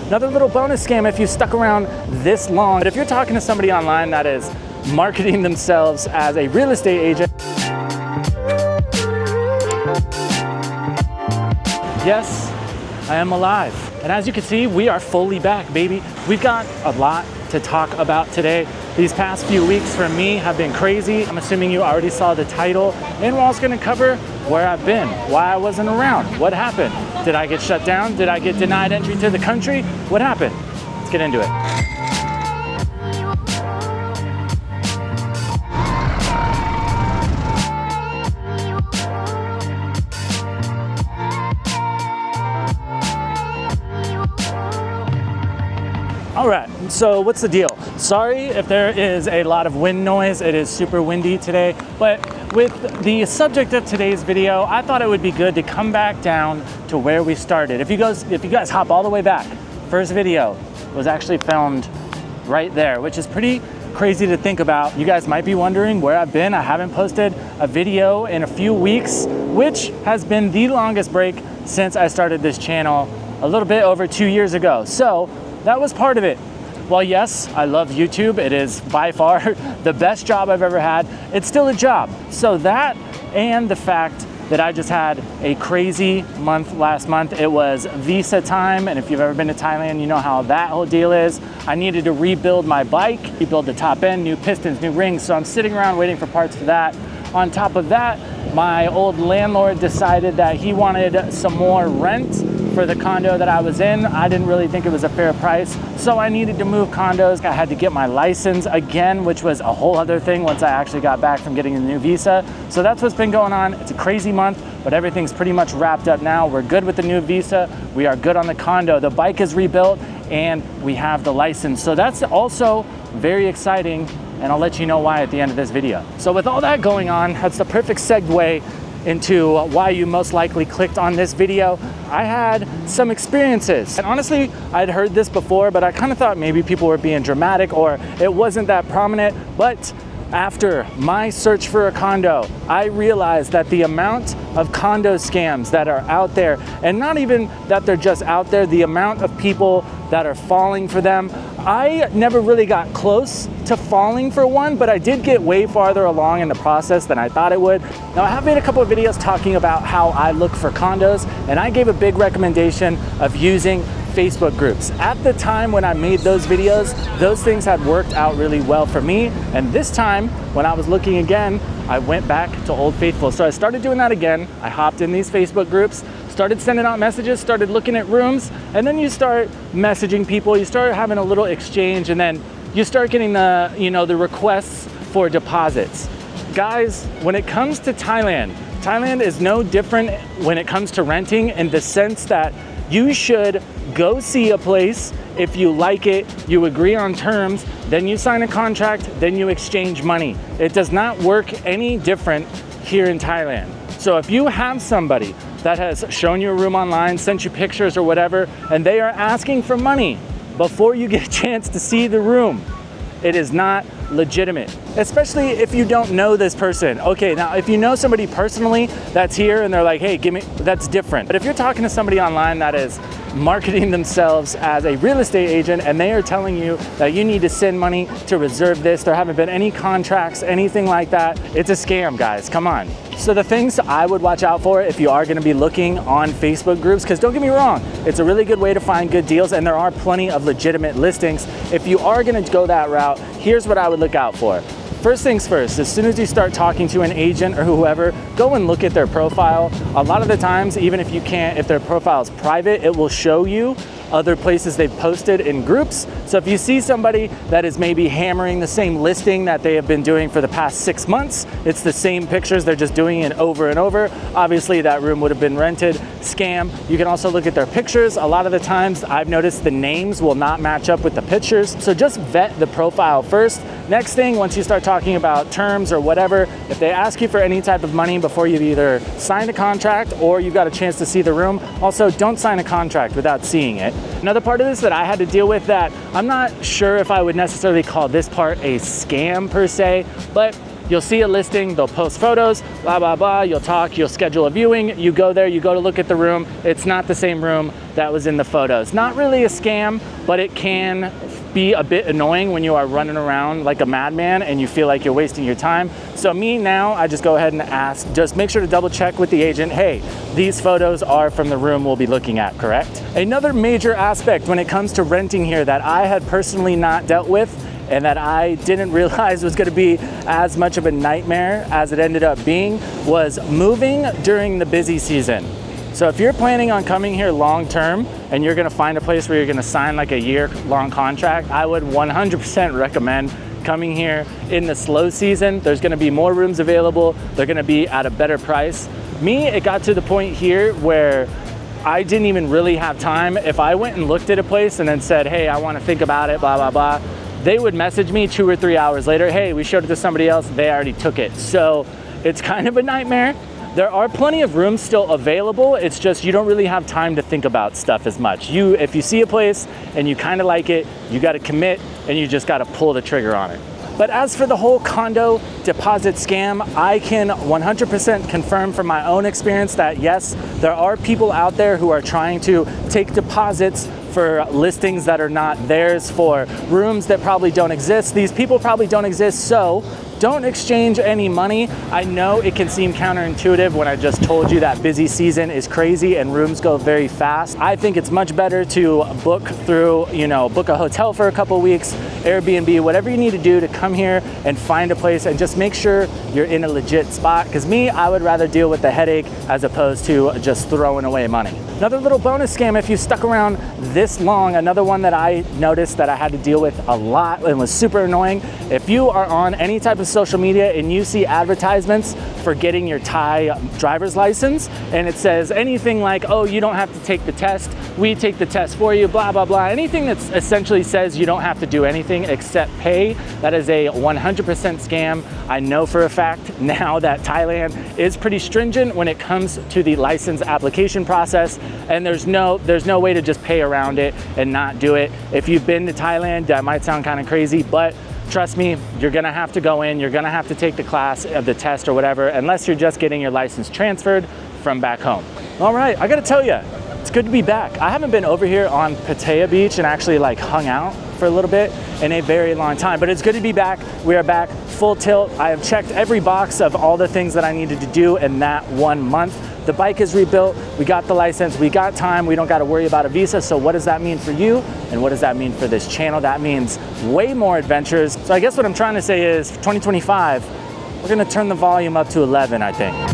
Another little bonus scam if you stuck around this long. But if you're talking to somebody online that is marketing themselves as a real estate agent, yes, I am alive. And as you can see, we are fully back, baby. We've got a lot to talk about today. These past few weeks for me have been crazy. I'm assuming you already saw the title. And we're also gonna cover where I've been, why I wasn't around, what happened. Did I get shut down? Did I get denied entry to the country? What happened? Let's get into it. All right, so what's the deal? Sorry if there is a lot of wind noise. It is super windy today, but with the subject of today's video, I thought it would be good to come back down to where we started. If you guys hop all the way back, first video was actually filmed right there, which is pretty crazy to think about. You guys might be wondering where I've been. I haven't posted a video in a few weeks, which has been the longest break since I started this channel a little bit over 2 years ago. So that was part of it. Well, yes, I love YouTube. It is by far the best job I've ever had. It's still a job. So that and the fact that I just had a crazy month last month. It was visa time. And if you've ever been to Thailand, you know how that whole deal is. I needed to rebuild my bike, rebuild the top end, new pistons, new rings. So I'm sitting around waiting for parts for that. On top of that, my old landlord decided that he wanted some more rent for the condo that I was in. I didn't really think it was a fair price, so I needed to move condos. I had to get my license again, which was a whole other thing once I actually got back from getting the new visa. So that's what's been going on. It's a crazy month, but everything's pretty much wrapped up now. We're good with the new visa. We are good on the condo. The bike is rebuilt and we have the license. So that's also very exciting, and I'll let you know why at the end of this video. So with all that going on, that's the perfect segue into why you most likely clicked on this video. I had some experiences, and honestly, I'd heard this before, but I kind of thought maybe people were being dramatic or it wasn't that prominent. But after my search for a condo, I realized that the amount of condo scams that are out there, and not even that they're just out there, the amount of people that are falling for them. I never really got close to falling for one, but I did get way farther along in the process than I thought it would. Now, I have made a couple of videos talking about how I look for condos, and I gave a big recommendation of using Facebook groups. At the time when I made those videos, those things had worked out really well for me. And this time, when I was looking again, I went back to Old Faithful. So I started doing that again. I hopped in these Facebook groups, started sending out messages, started looking at rooms, and then you start messaging people, you start having a little exchange, and then you start getting the, the requests for deposits. Guys, when it comes to Thailand, Thailand is no different when it comes to renting, in the sense that you should go see a place. If you like it, you agree on terms, then you sign a contract, then you exchange money. It does not work any different here in Thailand. So if you have somebody that has shown you a room online, sent you pictures or whatever, and they are asking for money before you get a chance to see the room, it is not legitimate, especially if you don't know this person. Okay, now if you know somebody personally that's here and they're like, hey, give me, that's different. But if you're talking to somebody online that is marketing themselves as a real estate agent and they are telling you that you need to send money to reserve this, there haven't been any contracts, anything like that, it's a scam, guys, come on. So the things I would watch out for if you are gonna be looking on Facebook groups, because don't get me wrong, it's a really good way to find good deals and there are plenty of legitimate listings. If you are gonna go that route, here's what I would look out for. First things first, as soon as you start talking to an agent or whoever, go and look at their profile. A lot of the times, even if you can't, if their profile is private, it will show you other places they've posted in groups. So if you see somebody that is maybe hammering the same listing that they have been doing for the past 6 months, it's the same pictures, they're just doing it over and over. Obviously that room would have been rented, scam. You can also look at their pictures. A lot of the times I've noticed the names will not match up with the pictures. So just vet the profile first. Next thing, once you start talking about terms or whatever, if they ask you for any type of money before you've either signed a contract or you've got a chance to see the room, also don't sign a contract without seeing it. Another part of this that I had to deal with that I'm not sure if I would necessarily call this part a scam per se, but You'll see a listing, they'll post photos, blah, blah, blah, you'll talk, you'll schedule a viewing, you go there, you go to look at the room. It's not the same room that was in the photos. Not really a scam, but it can be a bit annoying when you are running around like a madman and you feel like you're wasting your time. So me now, I just go ahead and ask, just make sure to double check with the agent, hey, these photos are from the room we'll be looking at, correct? Another major aspect when it comes to renting here that I had personally not dealt with and that I didn't realize was gonna be as much of a nightmare as it ended up being was moving during the busy season. So if you're planning on coming here long-term and you're gonna find a place where you're gonna sign like a year-long contract, I would 100% recommend coming here in the slow season. There's gonna be more rooms available. They're gonna be at a better price. Me, it got to the point here where I didn't even really have time. If I went and looked at a place and then said, hey, I wanna think about it, blah, blah, blah, they would message me 2 or 3 hours later, hey, we showed it to somebody else, they already took it. So it's kind of a nightmare. There are plenty of rooms still available. It's just you don't really have time to think about stuff as much. If you see a place and you kind of like it, you got to commit and you just got to pull the trigger on it. But as for the whole condo deposit scam, I can 100% confirm from my own experience that yes, there are people out there who are trying to take deposits for listings that are not theirs, for rooms that probably don't exist. These people probably don't exist, so don't exchange any money. I know it can seem counterintuitive when I just told you that busy season is crazy and rooms go very fast. I think it's much better to book through, book a hotel for a couple weeks, Airbnb, whatever you need to do to come here and find a place and just make sure you're in a legit spot. Because me, I would rather deal with the headache as opposed to just throwing away money. Another little bonus scam, if you stuck around this long, another one that I noticed that I had to deal with a lot and was super annoying. If you are on any type of social media and you see advertisements for getting your Thai driver's license and it says anything like, oh, you don't have to take the test, we take the test for you, blah, blah, blah. Anything that essentially says you don't have to do anything except pay, that is a 100% scam. I know for a fact now that Thailand is pretty stringent when it comes to the license application process, and there's no way to just pay around it and not do it. If you've been to Thailand, that might sound kind of crazy, but trust me, you're gonna have to go in, you're gonna have to take the class of the test or whatever, unless you're just getting your license transferred from back home. All right, I gotta tell you, it's good to be back. I haven't been over here on Pattaya Beach and actually like hung out for a little bit in a very long time, but it's good to be back. We are back full tilt. I have checked every box of all the things that I needed to do in that 1 month. The bike is rebuilt, we got the license, we got time, we don't gotta worry about a visa. So what does that mean for you? And what does that mean for this channel? That means way more adventures. So I guess what I'm trying to say is 2025, we're gonna turn the volume up to 11, I think.